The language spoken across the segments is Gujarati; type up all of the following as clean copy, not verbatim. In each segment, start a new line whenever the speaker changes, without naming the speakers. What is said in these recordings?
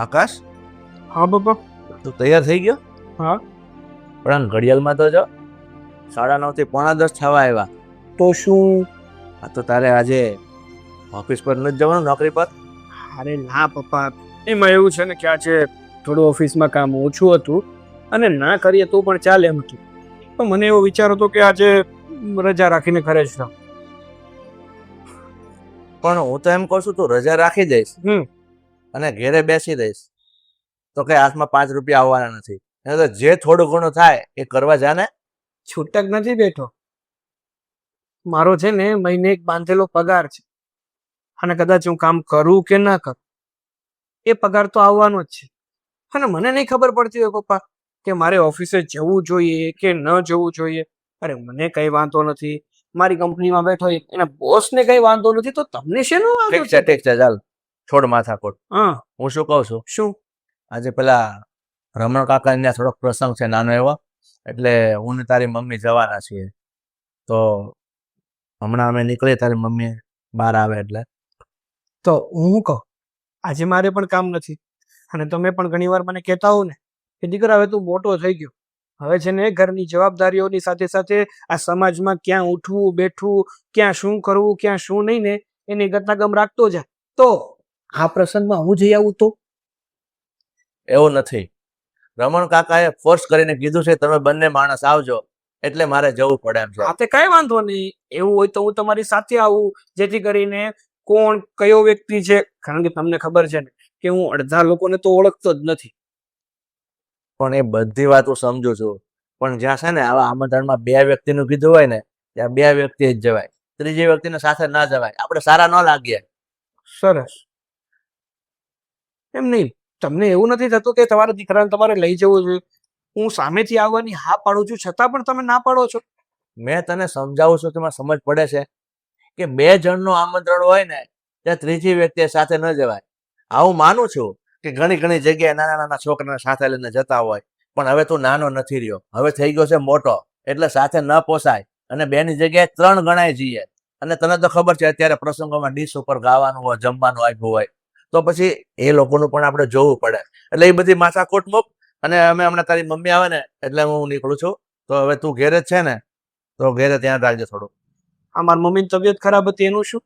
આકાશ,
હા પપ્પા.
તું તૈયાર થઈ ગયો?
હા.
પણ ઘડિયાળમાં તો જો 9:30 થી 9:45 થવા આવ્યા.
તો શું?
આ તો તારે આજે ઓફિસ પર નથી જવાનું, નોકરી પર?
અરે ના પપ્પા, એમાં એવું છે ને કે આજે થોડું ઓફિસમાં કામ ઓછું હતું અને ના કરીએ તો પણ ચાલે એમ હતું. પણ મને એવો વિચાર હતો કે આજે રજા રાખીને ઘરે જ રહું.
પણ હું તો એમ કહું છું, તું રજા રાખી દઈશ અને ઘેરે બેસી દઈશ તો કઈ હાથમાં 5 રૂપિયા આવવાના નથી. એને તો જે થોડું ઘણું થાય એ કરવા જાને.
છૂટક નથી બેઠો. મારો છે ને મહિને એક બાંધેલો પગાર છે અને કદાચ હું કામ કરું કે ના કરું એ પગાર તો આવવાનો જ છે. અને મને નહીં ખબર પડતી હોય પપ્પા કે મારે ઓફિસે જવું જોઈએ કે ન જવું જોઈએ. અરે મને કઈ વાંધો નથી, મારી કંપનીમાં બેઠો એના બોસને કઈ વાંધો નથી, તો તમને શેનો વાંધો
ઠીક છે, ઠીક છે, ચાલ છોડ માથાકોટ.
હા.
હું શું કહું છું,
શું?
આજે પેલા રમણ કાકા ત્યાં થોડોક પ્રસંગ છે નાનો એવો, એટલે હું ને તારી મમ્મી જવાના છીએ. તો હમણાં અમે નીકળીએ, તારી મમ્મી બહાર આવે એટલે.
તો હું કહું આજે મારે પણ કામ નથી અને તમે પણ ઘણી વાર મને કહેતા હો ને કે દીકરા હવે તું મોટો થઈ ગયો, હવે છે ને ઘરની જવાબદારીઓની સાથે સાથે આ સમાજમાં ક્યાં ઉઠવું બેઠવું, ક્યાં શું કરવું ક્યાં શું નહીં ને એની ગતાગમ રાખતો જાય. તો આ પ્રસંગમાં હું જઈ આવું તો?
એવું નથી, રમણ કાકાએ ફોર્સ કરીને કીધું છે તમે બંને માણસ આવજો, એટલે મારે જવું પડે એમ છે.
હા તે કઈ વાંધો નહીં, એવું હોય તો હું તમારી સાથે આવું, જેથી કરીને કોણ કયો વ્યક્તિ છે, કારણ કે તમને ખબર છે ને કે હું અડધા લોકોને તો ઓળખતો જ નથી.
પણ એ બધી વાત હું સમજુ છું, પણ જ્યાં છે ને આવા આમંત્રણમાં 2 વ્યક્તિનું કીધું હોય ને ત્યાં 2 વ્યક્તિ જ જવાય, ત્રીજી વ્યક્તિને સાથે ના જવાય, આપણે સારા ન લાગીએ.
સરસ. એમ નહીં, તમને એવું નથી થતું કે તમારા દીકરાને તમારે લઈ જવો જોઈએ? હું સામેથી આવવાની હા પાડું છું છતાં પણ તમે ના પાડો છો.
મેં તને સમજાવું છું, તેમાં સમજ પડે છે કે 2 જણનું આમંત્રણ હોય ને ત્યાં ત્રીજી વ્યક્તિ સાથે ન જવાય. હું માનું છું કે ઘણી ઘણી જગ્યાએ નાના નાના છોકરાને સાથે લઈને જતા હોય, પણ હવે તું નાનો નથી રહ્યો, હવે થઈ ગયો છે મોટો, એટલે સાથે ન પોસાય અને 2 ની જગ્યાએ 3 ગણાય જઈએ. અને તને તો ખબર છે અત્યારે પ્રસંગોમાં ડીશ ઉપર ગાવાનું હોય, જમવાનું આપ્યું હોય, તો પછી એ લોકોનું પણ આપણે જોવું પડે. એટલે એ બધી માથાકૂટ મૂક અને અમે હમણાં તારી મમ્મી આવે ને એટલે હું નીકળું છું. તો હવે તું ઘેરે જ છે ને, તો ઘેરે ધ્યાન રાખજે થોડું.
આ મારી મમ્મીની તબિયત ખરાબ હતી એનું શું?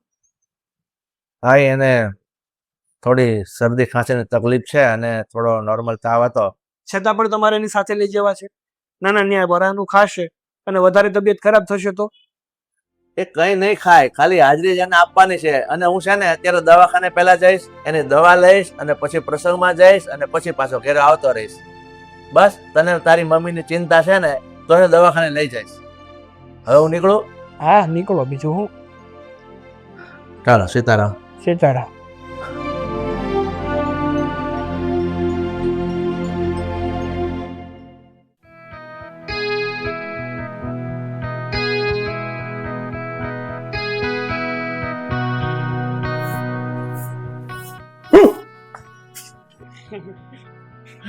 હા, એને થોડી શરદી ખાંસીની તકલીફ છે અને થોડો નોર્મલ તાવ હતો.
છતાં પણ તમારે એની સાથે લઈ જવા છે? નાના ન્યાય બરાનું ખાશે અને વધારે તબિયત ખરાબ થશે તો?
એ કઈ નહીં ખાય, ખાલી હાજરી જ એને આપવાની છે. અને હું છે ને અત્યારે દવાખાને પહેલા જઈશ, એની દવા લઈશ અને પછી પ્રસંગમાં જઈશ અને પછી પાછો ઘરે આવતો રહીશ. બસ તને તારી મમ્મીની ચિંતા છે ને તો એને દવાખાને લઈ જઈશ. હવે હું નીકળું?
હા નીકળો, બીજું હું.
ચાલો, સીતારામ.
સીતારામ.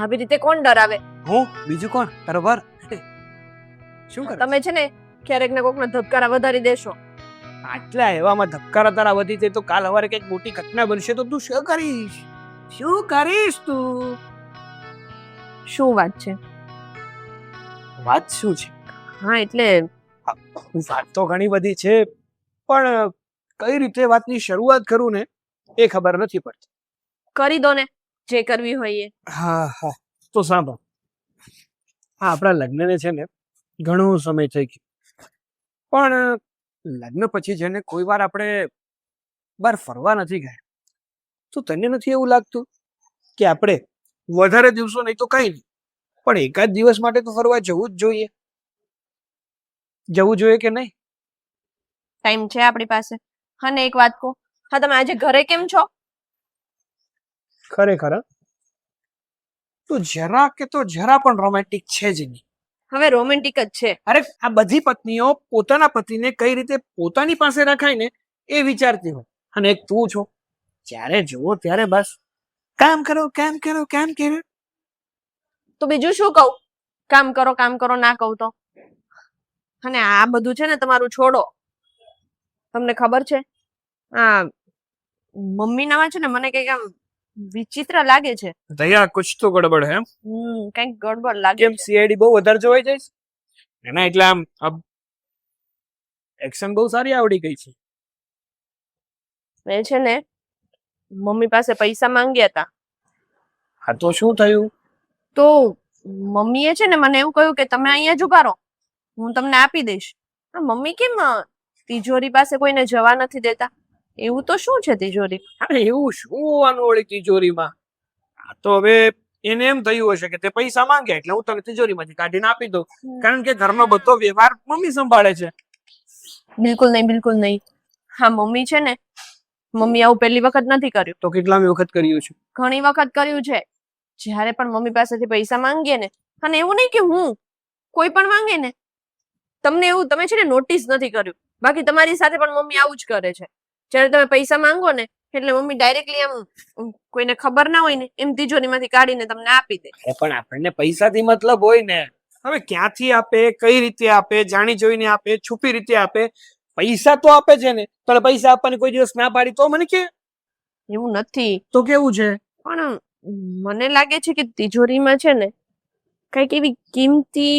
આવી રીતે કોણ ડરાવે?
હું? બીજું કોણ? તારો ઘર. શું કરે?
તમે છે ને ક્યારેક ને કોકને ધબકારા વધારી દેશો.
આટલા એવામાં ધબકારા તારા વધી જાય તો કાલ સવારે કઈક મોટી ઘટના બનશે તો તું શું કરીશ? શું કરીશ તું?
શું વાત છે?
વાત શું છે?
હા એટલે
વાત તો ઘણી બધી છે, પણ કઈ રીતે વાતની શરૂઆત કરું ને એ ખબર નથી પડતી.
કરી દો ને જે કરવી હોય એ.
હા હા, તો સાંભળ. હા, આપણા લગ્નને છે ને ઘણો સમય થઈ ગયો, પણ લગ્ન પછી છે ને કોઈ વાર આપણે બહાર ફરવા નથી ગયા. તો તને નથી એવું લાગતું કે આપણે વધારે દિવસો નહીં તો કઈ નહીં, પણ એકાદ દિવસ માટે તો ફરવા જવું જ જોઈએ? જવું જોઈએ કે નહીં?
ટાઈમ છે આપણી પાસે. અને એક વાત કહું, હા તમે આજે ઘરે કેમ છો?
ખરેખર તો જરા કે તો જરા પણ રોમેન્ટિક છે જ નહીં.
હવે રોમેન્ટિક જ છે.
અરે આ બધી પત્નીઓ પોતાના પતિને કઈ રીતે પોતાની પાસે રખાય ને એ વિચારતી હોય, અને એક તું છો, જ્યારે જુઓ ત્યારે બસ કામ કરો કામ કરો કામ કરો.
તો બીજું શું કહું? કામ કરો ના કહું તો? અને આ બધું છે ને તમારું છોડો. તમને ખબર છે આ મમ્મી નામાં છે ને મને કઈક આમ વિચિત્ર લાગે છે.
દયા કુછ તો ગડબડ હે
કઈક ગડબડ લાગે
કેમ
છે.
સીઆઈડી બહુ વધારે જોવાઈ જાય છે એના એટલે આમ એક્શન બહુ સારી આવડી ગઈ છે.
મેં છે ને મમ્મી પાસે પૈસા માંગ્યા હતા
હા તો શું થયું?
તો મમ્મીએ છે ને મને એવું કહ્યું કે તમે અહીંયા જ ઉભા રહો, હું તમને આપી દઈશ. મમ્મી કેમ તિજોરી પાસે કોઈને જવા નથી દેતા? એવું તો શું છે તિજોરી?
અરે એવું શું હોવાનું વળી તિજોરીમાં? આ તો હવે એને એમ થયું હશે કે તે પૈસા માંગ્યા એટલે હું તને તિજોરીમાંથી કાઢીને આપી દઉં, કારણ કે ઘરનો બધો વ્યવહાર મમ્મી સંભાળે છે.
બિલકુલ નહીં, બિલકુલ નહીં. હા મમ્મી છે ને, મમ્મી આવું પહેલી વખત નથી કર્યું,
તો કેટલામી વખત કર્યું છે?
ઘણી વખત કર્યું છે. જ્યારે પણ મમ્મી પાસેથી પૈસા માંગીએ ને, અને એવું નહીં કે હું કોઈ પણ માંગે ને, તમને એવું તમે છે ને નોટિસ નથી કર્યું, બાકી તમારી સાથે પણ મમ્મી આવું જ કરે છે. જ્યારે તમે પૈસા માંગો ને એટલે મમ્મી ડાયરેક્ટલી આમ કોઈને ખબર ના હોય ને એમ તિજોરીમાંથી કાઢીને તમને આપી દે.
પણ આપણને પૈસાથી મતલબ હોય ને. હવે ક્યાંથી આપે, કઈ રીતે આપે, જાણી જોઈને આપે, છુપી રીતે આપે, પૈસા તો આપે છે ને. પણ પૈસા આપવાની કોઈ દિવસ ના પાડી તો મને કે
એવું નથી,
તો કેવું છે?
પણ મને લાગે છે કે તિજોરીમાં છે ને કઈક એવી કિંમતી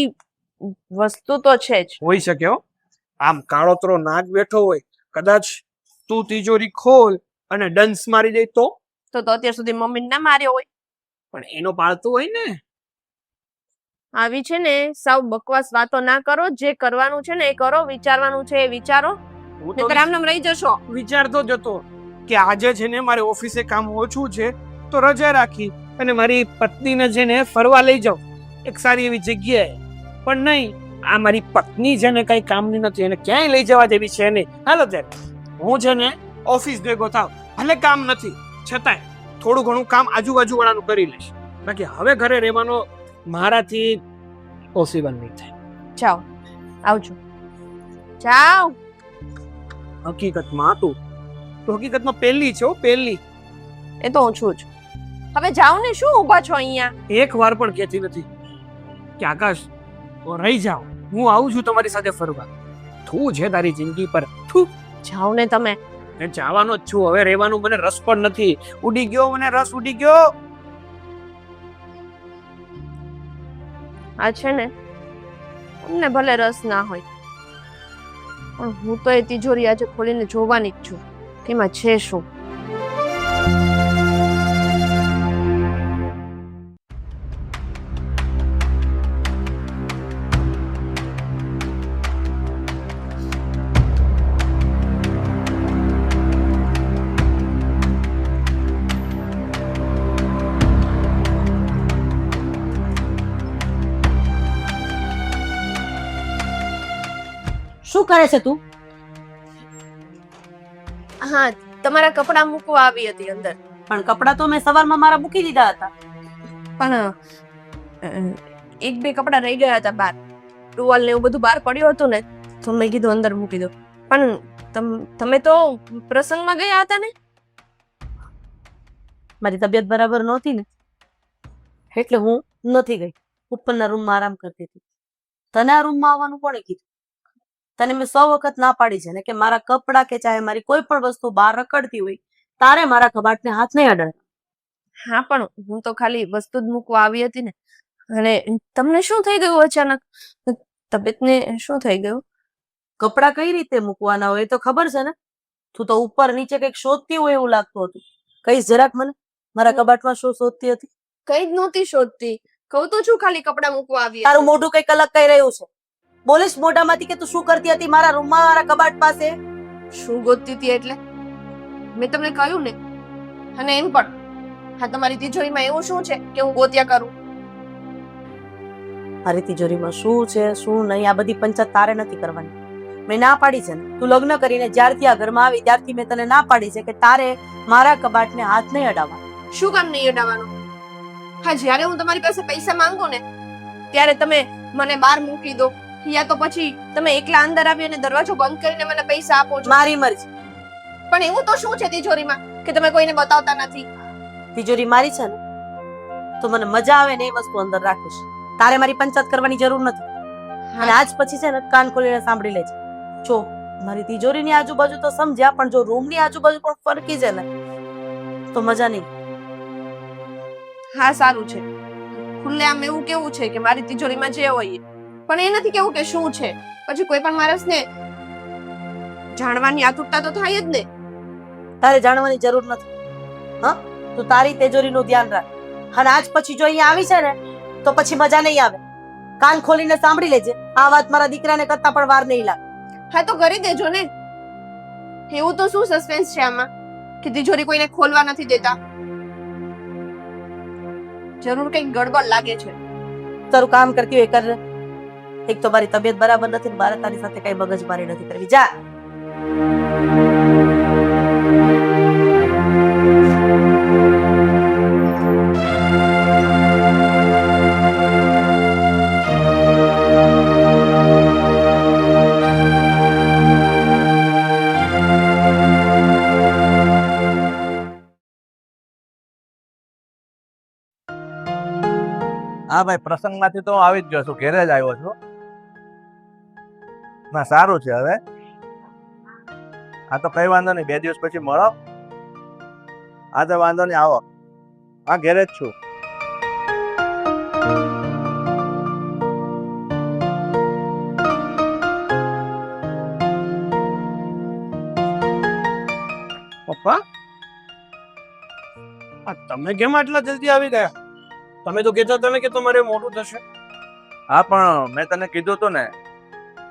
વસ્તુ તો છે જ.
હોઈ શકે હો. આમ કાળોતરો નાગ બેઠો હોય, કદાચ તું તિજોરી ખોલ અને ડંસ મારી દે તો
અત્યાર સુધી મમ્મી ના માર્યો હોય.
પણ એનો પાળતું હોય ને.
આવી છે ને સાવ બકવાસ વાતો ના કરો. જે કરવાનું છે ને એ કરો, વિચારવાનું છે એ વિચારો,
હું તો
નહીંતર આમ નામ રહી જશો.
વિચારતો જ હતો કે આજે છે ને મારે ઓફિસે કામ ઓછું છે તો રજા રાખી અને મારી પત્નીને છે ને ફરવા લઈ જાઉં એક સારી એવી જગ્યાએ. પણ નહીં, આ મારી પત્ની છે ને કઈ કામની નથી, એને ક્યાંય લઈ જવા જેવી છે નહીં. હાલો ત્યારે હું છે ને ઓફિસ ભેગો થાવ, ભલે કામ નથી છતાંય થોડું ઘણું કામ આજુબાજુ વાળાનું કરી લઈશ. બાકી હવે ઘરે રહેવાનો મારાથી પોસિબલ નહીં થાય.
જાઓ, આવજો, જાઓ.
હકીકતમાં તું તો હકીકતમાં પહેલી છે હો, પહેલી.
એ તો હું છું જ. હવે જાઓ ને, શું ઊભા છો અહીંયા?
એક વાર પણ કહેતી નથી કે આકાશ તો રહી જાઓ, હું આવું છું તમારી સાથે ફરવા. તું છે તારી જિંદગી પર.
જાઓ ને તમે.
જવાનો જ છું, હવે રહેવાનું મને રસ પણ નથી. ઉડી ગયો, મને રસ ઉડી ગયો.
આ છે ને તમને ભલે રસ ના હોય, પણ હું તો એ તિજોરી આજે ખોલીને જોવાની જ છું કે એમાં છે શું.
શું કરે છે તું?
હા, તમારા કપડાં મૂકવા આવી હતી અંદર.
પણ કપડાં તો મેં સવારમાં મારા મૂકી દીધા હતા.
પણ એક બે કપડાં રહી ગયા હતા બહાર, ટુવાલ ને એવું બધું બહાર પડ્યું હતું ને, તો મેં કીધું અંદર મૂકી દો. પણ તમે તો પ્રસંગમાં ગયા હતા ને?
મારી તબિયત બરાબર નહોતી ને, એટલે હું નથી ગઈ. ઉપરના રૂમમાં આરામ કરતી હતી. તને આ રૂમમાં આવવાનું કોણે કીધું? તને મેં 100 વખત ના પાડી છે ને કે મારા કપડાં કે ચાહે મારી કોઈ પણ વસ્તુ બહાર રખડતી હોય તારે મારા કબાટને હાથ નહીં અડાડે.
હા, પણ હું તો ખાલી વસ્તુ જ મૂકવા આવી હતી ને. અને તમને શું થઈ ગયું અચાનક? તબિયતને શું થઈ ગયું?
કપડાં કઈ રીતે મૂકવાના હોય એ તો ખબર છે ને. તું તો ઉપર નીચે કઈક શોધતી હોય એવું લાગતું હતું. કઈશ જરાક મને, મારા કબાટમાં શું શોધતી હતી?
કઈ જ નહોતી શોધતી, કહું તો છું ખાલી કપડાં મૂકવા આવી.
તારું મોઢું કઈક અલગ કહી રહ્યું છે. બોલીશ મોઢામાંથી કે તું શું કરતી હતી મારા રૂમમાં, મારા કબાટ પાસે?
શું ગોતતી હતી એટલે મેં તમને કહ્યું ને. અને એમ પણ હા, તમારી તિજોરીમાં એવું શું છે કે હું ગોત્યા કરું?
મારી તિજોરીમાં શું છે શું નહીં આ બધી પંચાયત તારે નથી કરવાની. મેં ના પાડી છે ને. તું લગ્ન કરીને જ્યારથી આ ઘરમાં આવી ત્યારથી મેં તને ના પાડી છે કે તારે મારા કબાટને હાથ નહીં અડાવવા.
શું કામ નહીં અડાવવાનું? હા, જ્યારે હું તમારી પાસે પૈસા માંગુ ને ત્યારે તમે મને બહાર મૂકી દો, યા તો પછી તમે એકલા અંદર આવી અને દરવાજો બંધ કરીને મને પૈસા આપો છો.
મારી મરજી.
પણ એવું તો શું છે તિજોરીમાં કે તમે કોઈને બતાવતા નથી?
તિજોરી મારી છે ને, તો મને મજા આવે ને એ વસ્તુ અંદર રાખીશ. તારે મારી પંચાયત કરવાની જરૂર નથી. અને આજ પછી છે ને કાન ખોલીને સાંભળી લેજે. જો મારી તિજોરીની આજુબાજુ તો સમજ્યા, પણ જો રૂમની આજુબાજુ પણ ફરકી છે ને તો મજા નહીં.
હા સારું છે, ખુલ્લેઆમ એવું કેવું છે કે મારી તિજોરીમાં જે હોય એ. પણ એ નથી કેવું કે શું છે. પછી કોઈ પણ માણસને જાણવાની આતુરતા તો થાય જ ને.
તારે જાણવાની જરૂર નથી. હા, તું તારી તિજોરીનું ધ્યાન રાખ. અને આજ પછી જો અહીંયા આવી છે ને તો પછી મજા નહીં આવે. કાન ખોલીને સાંભળી લેજે. આ વાત મારા દીકરાને કરતા પણ વાર નહીં લાગે.
હા તો કરી દેજો ને. એવું તો શું સસ્પેન્સ છે આમાં કે તિજોરી કોઈને ખોલવા નથી દેતા? જરૂર કંઈક ગડબડ લાગે છે.
તારું કામ કરતી હોય એ કર. એક તો મારી તબિયત બરાબર નથી ને મારે તારી સાથે કઈ મગજમારી નથી કરવી. જા.
હા ભાઈ, પ્રસંગમાંથી તો હું આવી જ ગયો છું, ઘેરે જ આવ્યો છું. ના સારું છે હવે. હા તો કઈ વાંધો નહીં, 2 દિવસ પછી મળો. હા તો વાંધો નહીં, આવો. હા ઘેરે જ છું.
પપ્પા, આ તમે કેમ આટલા જલ્દી આવી ગયા? તમે તો કહેતા હતા ને કે તમારે મોટું થશે.
હા પણ મેં તને કીધું હતું ને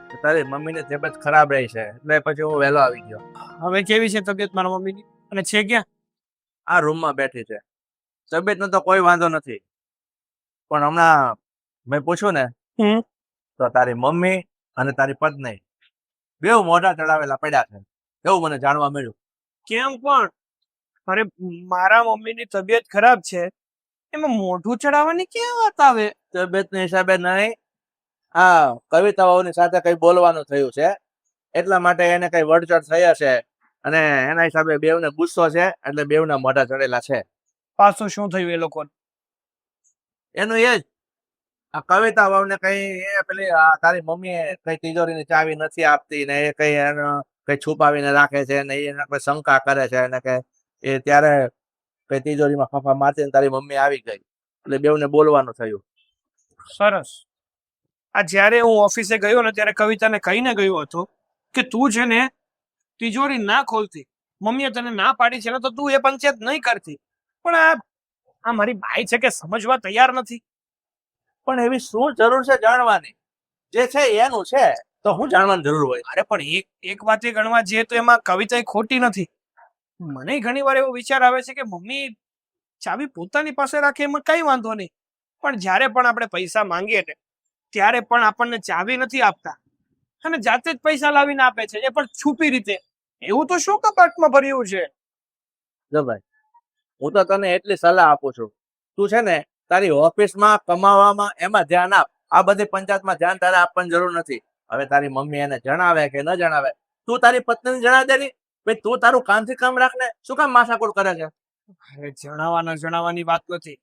કે તારી મમ્મીની તબિયત ખરાબ રહી છે, એટલે પછી હું વહેલો આવી ગયો.
હવે કેવી છે તબિયત મારા મમ્મીની? અને છે ક્યાં?
આ રૂમમાં બેઠી છે. તબિયતનો તો કોઈ વાંધો નથી, પણ હમણાં મેં પૂછ્યું ને તો તારી મમ્મી અને તારી પત્ની બેઉ મોઢા ચડાવેલા પડ્યા છે એવું મને જાણવા મળ્યું.
કેમ પણ? અરે મારા મમ્મીની તબિયત ખરાબ છે, એમાં મોઢું ચડાવવાની ક્યાં વાત આવે?
તબિયતના હિસાબે નહીં, આ કવિતાઓની સાથે કઈ બોલવાનું થયું છે એટલા માટે એને કઈ વડચડ થઈ હશે અને એના હિસાબે બેઉને ગુસ્સો છે, એટલે બેઉના મોઢા ચડેલા છે.
પાછું શું થયું એ લોકોને?
એનું એ જ આ કવિતા વહુને કઈ એ પેલી તારી મમ્મી કઈ તિજોરીની ચાવી નથી આપતી ને એ કઈ એનો કઈ છુપાવીને રાખે છે ને એને કોઈ શંકા કરે છે ને કે એ ત્યારે કઈ તિજોરીમાં ફાફા મારતી ને તારી મમ્મી આવી ગઈ એટલે બેઉને બોલવાનું થયું.
સરસ. આ જ્યારે હું ઓફિસે ગયો ને ત્યારે કવિતાને કહીને ગયો હતો કે તું છે ને તિજોરી ના ખોલતી, મમ્મીએ તને ના પાડી છે ને તો તું એ પંચાયત નહીં કરતી. પણ આ મારી ભાઈ છે કે સમજવા તૈયાર નથી.
પણ એવી શું જરૂર છે જાણવાની? જે છે એનું છે તો હું જાણવાની જરૂર હોય?
અરે પણ એક વાતે ગણવા જઈએ તો એમાં કવિતા ખોટી નથી. મને ઘણી વાર એવો વિચાર આવે છે કે મમ્મી ચાવી પોતાની પાસે રાખે એમાં કઈ વાંધો નહીં, પણ જ્યારે પણ આપણે પૈસા માંગીએ ને ત્યારે પણ આપણને ચાવી નથી આપતા અને જાતે જ પૈસા લાવીને આપે છે, એ પણ છુપી રીતે. એવું તો શું કપાટમાં ભર્યું છે?
જો ભાઈ, હું તો તને એટલી સલાહ આપું છું, તું છે ને તારી ઓફિસમાં કમાવામાં એમાં ધ્યાન આપ. આ બધી પંચાયતમાં ધ્યાન તારે આપવાની જરૂર નથી. હવે તારી મમ્મી એને જણાવે કે ન જણાવે, તું તારી પત્નીને જણાવી દે ની. ભાઈ તું તારું કામથી કામ રાખ ને, શું કામ માથાકૂટ કરે છે?
અરે જણાવવાની વાત નથી,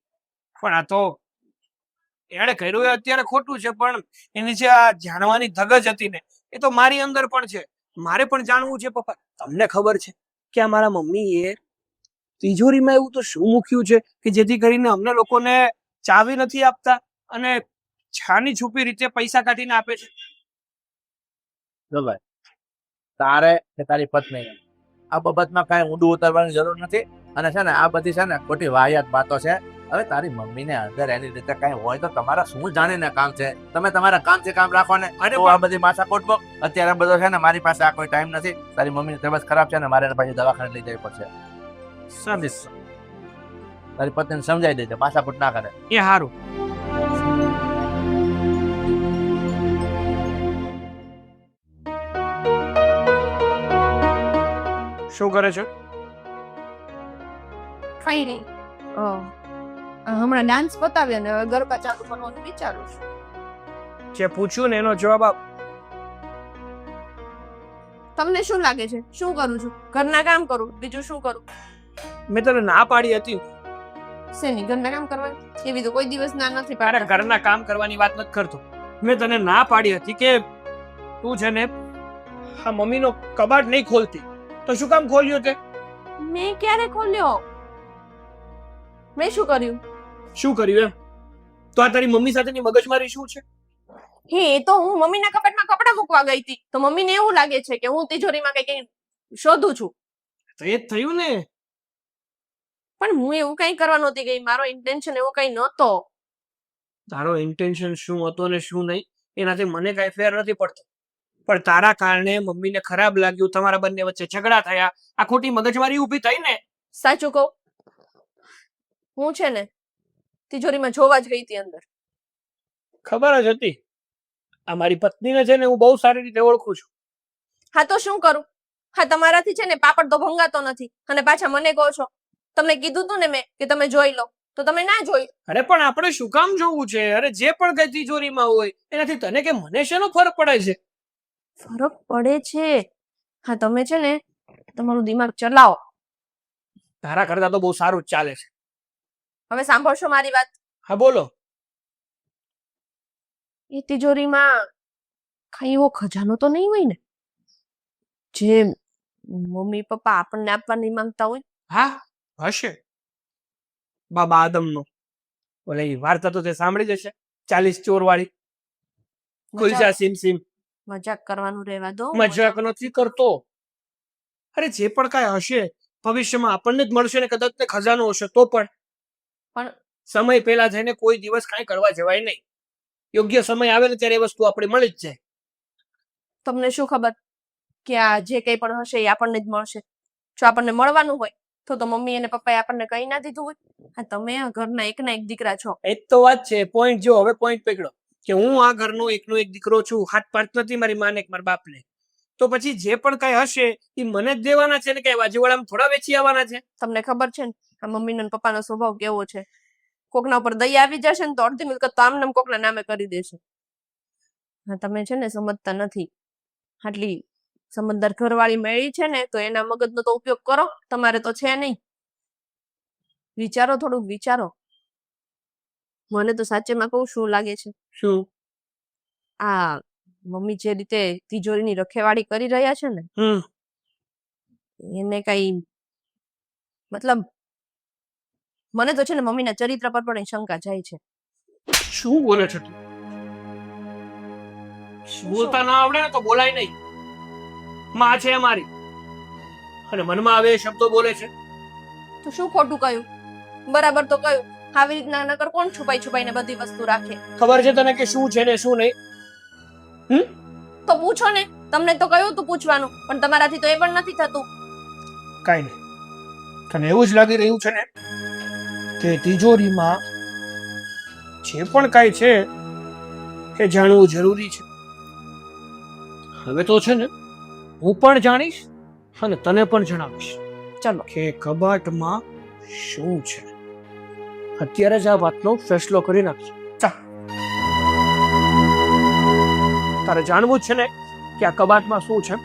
પણ આ તો એણે કર્યું એ અત્યારે ખોટું છે, પણ એની જે આ જાણવાની ધગજ હતી ને એ તો મારી અંદર પણ છે. મારે પણ જાણવું છે. પપ્પા, તમને ખબર છે કે આ મારા મમ્મીએ તિજોરીમાં એવું તો શું મૂક્યું છે કે જેથી કરીને અમને લોકોને ચાવી નથી આપતા અને છાની છુપી રીતે પૈસા કાઢીને આપે છે?
જો ભાઈ, તારે કે તારી પત્ની આ બાબતમાં કાંઈ ઊંડું ઉતરવાની જરૂર નથી. અને છે ને આ બધી છે ને ખોટી વાહિયાત વાતો છે. હવે તારી મમ્મીને અંદર એની રીતે કાંઈ હોય તો તમારા શું જાણીને કામ છે? તમે તમારા કામથી કામ રાખો ને. અરે આ બધી માથાકૂટ અત્યારે બધો છે ને મારી પાસે આ કોઈ ટાઈમ નથી. તારી મમ્મીની તબિયત ખરાબ છે ને મારે પછી દવાખાને લઈ જવી પડશે.
સરસ.
તારી પત્નીને સમજાવી દેજે, માથાકૂટ ના કરે.
એ સારું. શું કરે છે?
કઈ નહીં, હમણાં ડાન્સ પતાવ્યો ને હવે ગરબા ચાલુ કરવાનું વિચારું છું.
જે પૂછ્યું ને એનો જવાબ આપ.
તમને શું લાગે છે શું કરું છું? ઘરના કામ કરું, બીજું શું કરું?
મેં તને ના પાડી હતી.
શેની ઘરના કામ કરવાની? એવી તો કોઈ દિવસ ના નથી
અરે
પાડતા.
ઘરના કામ કરવાની વાત નથી કરતો. મેં તને ના પાડી હતી કે તું છે ને આ મમ્મીનો કબાટ નહીં ખોલતી, તો શું કામ ખોલ્યો તે?
મેં ક્યારે ખોલ્યો? મેં શું કર્યું?
શું કર્યું એમ? તો આ તારી મમ્મી સાથેની મગજમારી શું છે?
હે એ તો હું મમ્મીના કબાટમાં કપડાં મૂકવા ગઈ હતી તો મમ્મીને એવું લાગે છે કે હું તિજોરીમાં કઈ શોધું છું.
તો એ જ થયું ને.
પણ હું એવું કઈ કરવા નહોતી ગઈ, મારો ઇન્ટેન્શન એવો કઈ નહોતો.
તારો ઇન્ટેન્શન શું હતો ને શું નહીં એનાથી મને કઈ ફેર નથી પડતો, પણ તારા કારણે મમ્મીને ખરાબ લાગ્યું, તમારા બંને વચ્ચે ઝઘડા થયા, આ ખોટી મગજમારી ઊભી થઈ ને.
સાચું કહું, હું છે ને તિજોરીમાં જોવા જ ગઈ હતી અંદર.
ખબર જ હતી. આ મારી પત્નીને છે ને હું બહુ સારી રીતે ઓળખું છું.
હા તો શું કરું? હા તમારાથી છે ને પાપડ તો ભંગાતો નથી અને પાછા મને કહો છો. તમને કીધું તું ને મેં કે તમે જોઈ લો, તો તમે ના જોઈ.
અરે પણ આપણે શું કામ જોવું છે? અરે જે પણ કઈ તિજોરીમાં હોય એનાથી તને કે મને શેનો ફરક પડે છે?
ફરક પડે છે. હા તમે છે ને તમારું દિમાગ ચલાવો.
તારા કરતા તો બહુ સારું જ ચાલે છે.
હવે સાંભળશો મારી વાત?
હા બોલો.
એ તિજોરીમાં કઈ એવો ખજાનો તો નહીં હોય ને જે મમ્મી પપ્પા આપણને આપવા નહીં માંગતા હોય?
હા હશે. બાબા આદમનો ઓલે ઈ વાર્તા તો તે સાંભળી જશે, 40 ચોર વાળી. ખુલજા સીમ સીમ.
મજાક કરવાનું રહેવા દો.
મજાક નથી કરતો. અરે જે પણ કાંઈ હશે ભવિષ્યમાં આપણને જ મળશે ને કદાચ તે ખજાનો હશે તો પણ સમય પહેલા જઈને કોઈ દિવસ કાંઈ કરવા જવાય નહીં. યોગ્ય સમય આવે ને ત્યારે એ વસ્તુ આપણે મળી જ જાય.
તમને શું ખબર કે આ જે કંઈ પણ હશે એ આપણને જ મળશે? જો આપણને મળવાનું હોય તો મમ્મી અને પપ્પાએ આપણને કહી ના દીધું હોય? હા તમે આ ઘરના એકના એક દીકરા છો.
એ જ તો વાત છે. પોઈન્ટ જો હવે પોઈન્ટ પકડો કે હું આ ઘરનો એકનો એક દીકરો છું. હાથ પાંચ નથી મારી માને કે મારા બાપને. તો પછી જે પણ કાંઈ હશે એ મને જ દેવાના છે ને કઈ બાજુવાળામાં થોડા વેચી આવવાના છે?
તમને ખબર છે ને આ મમ્મીનો ને પપ્પાનો સ્વભાવ કેવો છે? કોકના ઉપર દયા આવી જશે ને તો અડધી મિલકત તો આમને કોકના નામે કરી દેશે. હા તમે છે ને સમજતા નથી. આટલી સમજદાર ઘરવાળી મેળી છે ને તો એના મગજનો તો ઉપયોગ કરો. તમારે તો છે નહીં. વિચારો, થોડુંક વિચારો. મને તો સાચેમાં કહું શું લાગે છે,
શું?
આ મમ્મી જે રીતે તિજોરીની રખેવાળી કરી રહ્યા છે ને એને કઈ મતલબ મને તો છે ને મમ્મીના ચરિત્ર પર પણ શંકા જાય છે.
શું બોલે છે તું? બોલતા ના આવડે ને તો બોલાય નહીં. માં છે અમારી અને મનમાં આવે એ શબ્દો બોલે છે.
તો શું ખોટું કહ્યું? બરાબર તો કહ્યું. આવી રીતના નકર કોણ છુપાઈ છુપાઈને બધી વસ્તુ રાખે?
ખબર છે તને કે શું છે ને શું નહીં?
તો પૂછો ને. તમને તો કહ્યું તું પૂછવાનું પણ તમારાથી તો એ પણ નથી થતું.
કાઈ નહીં. તને એવું જ લાગી રહ્યું છે ને કે તિજોરીમાં જે પણ કાંઈ છે એ જાણવું જરૂરી છે. હવે તો છે ને હું પણ જાણીશ અને તને પણ જણાવીશ
ચલો
કે કબાટમાં શું છે. અત્યારે જ આ વાતનો ફેસલો કરી નાખજો. ચાલ તારે જાણવું જ છે ને કે આ કબાટમાં શું છે.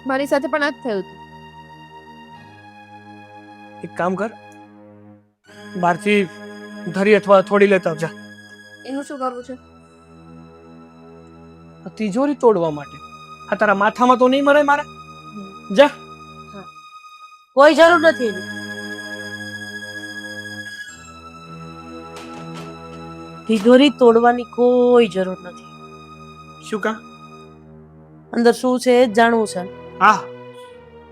મારી સાથે પણ આ જ થયું હતું.
એક કામ કર, બહારથી ધરી અથવા થોડી લેતા આવજા.
એનું શું કરવું છે?
આ તિજોરી તોડવા માટે. આ તારા માથામાં તો નહીં મરે મારે? જા.
કોઈ જરૂર નથી એની. તિજોરી તોડવાની કોઈ જરૂર નથી.
શું કામ?
અંદર શું છે એ જ જાણવું છે.
હા,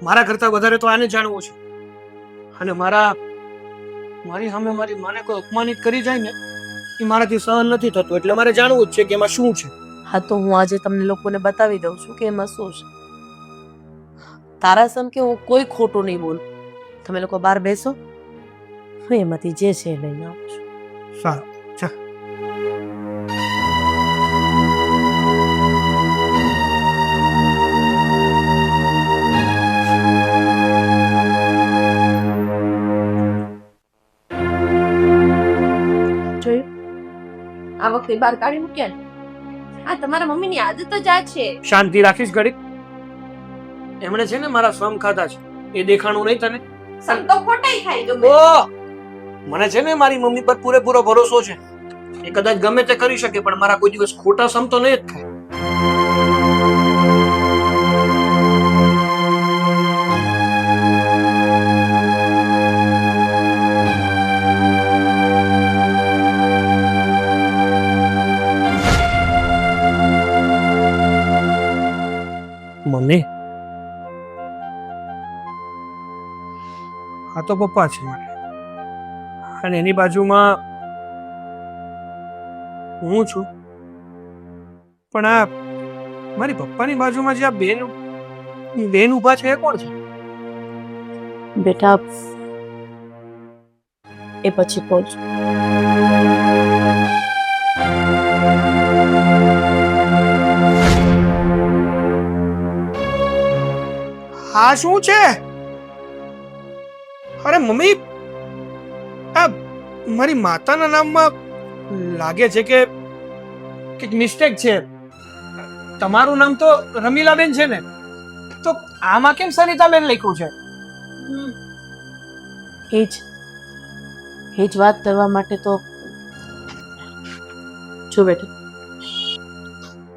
મારા કરતા વધારે તો આને જાણવું છે. અને મારી સામે મારી માને કોઈ અપમાનિત કરી જાય ને એ મારાથી સહન નથી થતું. એટલે મારે જાણવું જ છે કે એમાં શું છે.
હા તો હું આજે તમને લોકોને બતાવી દઉં છું કે એમાં શું છે. તારા સમ કે હું કોઈ ખોટું નહીં બોલું. તમે લોકો બહાર બેસો, હું એમાંથી જે છે એ લઈને આવું છું.
સારું.
આ વખતે બહાર કાઢી મૂક્યા ને. આ તમારા મમ્મીની આદત જ આ છે.
શાંતિ રાખીશ ઘડી. એમણે છે ને મારા સમ ખાધા છે એ દેખાણું નહીં તને?
સમ તો ખોટાઈ ખાઈ ગયો.
ઓ મને છે ને મારી મમ્મી પર પૂરેપૂરો ભરોસો છે. એ કદાચ ગમે તે કરી શકે પણ મારા કોઈ દિવસ ખોટા સમ તો નહીં જ થાય. મમ્મી, આ તો પપ્પા છે મારે, અને એની બાજુમાં હું છું. પણ આ મારી પપ્પાની બાજુમાં જે આ બેન ઊભા છે એ કોણ છે?
બેટા એ પછી પહોંચ.
આ શું છે? અરે મમ્મી, આ મારી માતાના નામમાં લાગે છે કે કંઈક મિસ્ટેક છે. તમારું નામ તો રમીલાબેન છે ને, તો આમાં કેમ સરિતાબેન લખ્યું છે?
એ જ વાત કરવા માટે તો જો બેટા,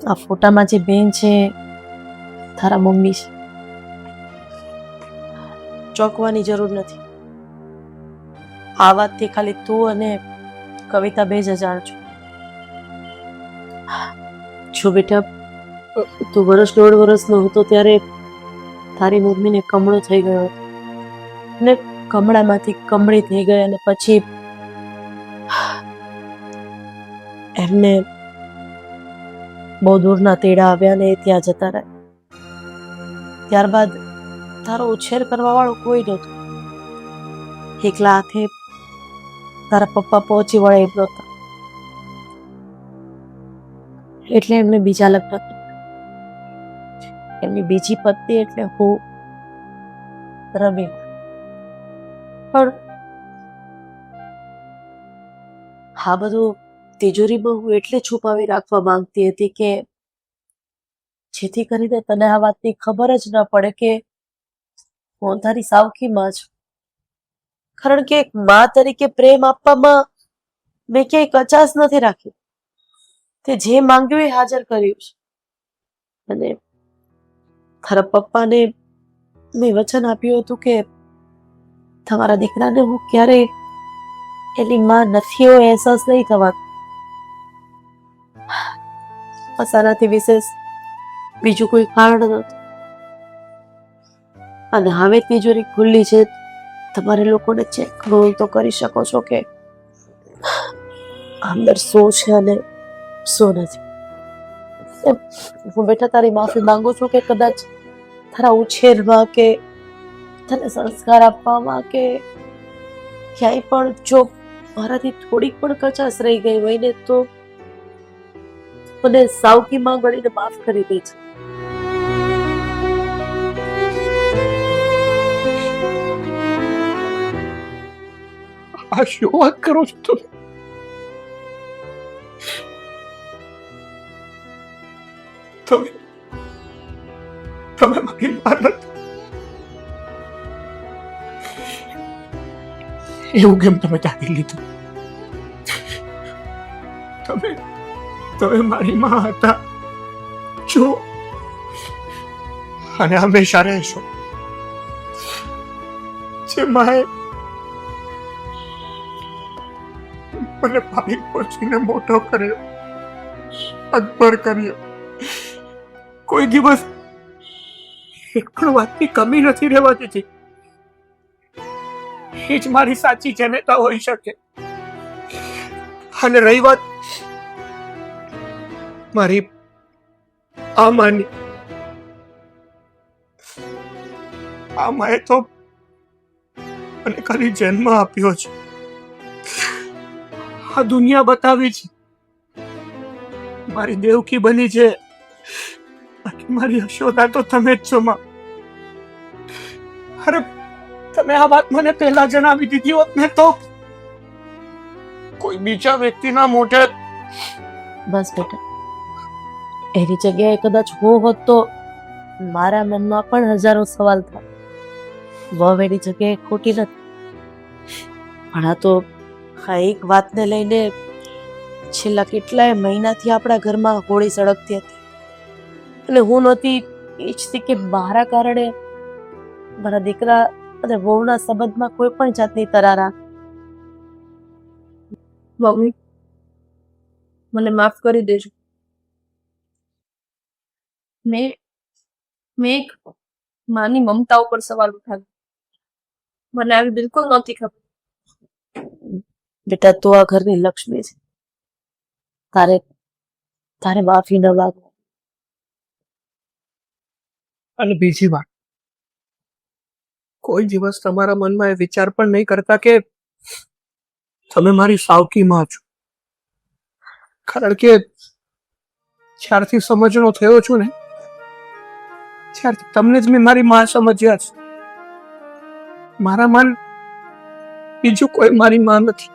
આ ફોટામાં જે બેન છે તારા મમ્મી છે. ચોંકવાની જરૂર નથી. આ વાતથી ખાલી તું અને કવિતા બે જ અજાણ છો. જો બેટા, તું વર્ષ દોઢ વર્ષનો હતો ત્યારે તારી મમ્મીને કમળો થઈ ગયો હતો ને કમળામાંથી કમળી થઈ ગઈ, અને પછી એમને બહુ દૂરના તેડા આવ્યા ને એ ત્યાં જતા રહ્યા. ત્યારબાદ તારો ઉછેર કરવા વાળો કોઈ નહોતું. એકલા હાથે તારા પપ્પા પહોંચી વળે એમ નહોતા, એટલે એમને બીજા લગ્ન કર્યા. એમની બીજી પત્ની એટલે હું, રમી. પણ આ બધું તિજોરીમાં હું એટલે છુપાવી રાખવા માંગતી હતી કે જેથી કરીને તને આ વાતની ખબર જ ન પડે કે હું તારી સાવકી માં છું. કારણ કે એક માં તરીકે પ્રેમ આપવામાં મેં ક્યાંય કચાશ નથી રાખી. તે જે માંગ્યું એ હાજર કર્યું છે. અને તારા પપ્પાને મેં વચન આપ્યું હતું કે તમારા દીકરાને હું ક્યારેય એની માં નથી એવો અહેસાસ નહીં થવા. બસ આનાથી વિશેષ બીજું કોઈ કારણ નતું. અને હવે તિજોરી ખુલ્લી છે, તમારે લોકોને ચેક રોલ તો કરી શકો છો કે અંદર શું છે અને શું નથી. હું બેટા તારી માફી માંગુ છું કે કદાચ તારા ઉછેરમાં કે તને સંસ્કાર આપવામાં કે ક્યાંય પણ જો મારાથી થોડીક પણ કચાશ રહી ગઈ હોય ને તો મને સાવકી માં ગણીને માફ કરી દે છે.
આ શું વાત કરો છો તમે? તમે મારી વાત એવું કેમ તમે જાણી લીધું? તમે મારી માં હતા છો અને હંમેશા રહેશો. જે માએ મને પાણી પહોંચીને મોટો કર્યો, અકબર કર્યો, કોઈ દિવસ એક પણ વાતની કમી નથી રહેવા દીધી. એ જ મારી સાચી જનતા હોઈ શકે. અને રહી વાત મારી આમાની, આમાએ તો મને ખાલી જન્મ આપ્યો છે, આ દુનિયા બતાવી છે, મારી દેવકી બની છે. બાકી મારી યશોદા તો તમે જ છો માં. અરે તમે આ વાત મને પહેલા જણાવી દીધી હોત ને તો કોઈ બીજા વ્યક્તિના મોઢે.
બસ બેટા, એની જગ્યાએ કદાચ હું હોત તો મારા મનમાં પણ હજારો સવાલ થાય. વહુ એની જગ્યાએ ખોટી નથી, પણ આ તો આ એક વાતને લઈને છેલ્લા કેટલાય મહિનાથી આપણા ઘરમાં હોળી સળગતી હતી અને હું નહોતી ઈચ્છતી કે મારા કારણે મારા દીકરા અને વહુના સંબંધમાં કોઈ પણ જાતની તરારા.
મમ્મી મને માફ કરી દેજો. મેં એક માની મમતા ઉપર સવાલ ઉઠાવ્યો. મને આવી બિલકુલ નહોતી ખબર.
બેટા તું આ ઘરની લક્ષ્મી છે, તારે તારે માફી ન માંગો.
અને બીજી વાત, કોઈ દિવસ તમારા મનમાં એ વિચાર પણ નહીં કરતા કે તમે મારી સાવકી માં છો. કારણ કે જ્યારથી સમજણો થયો છું ને, ત્યારથી તમને જ મેં મારી માં સમજ્યા છે. મારા માં બીજું કોઈ મારી માં નથી.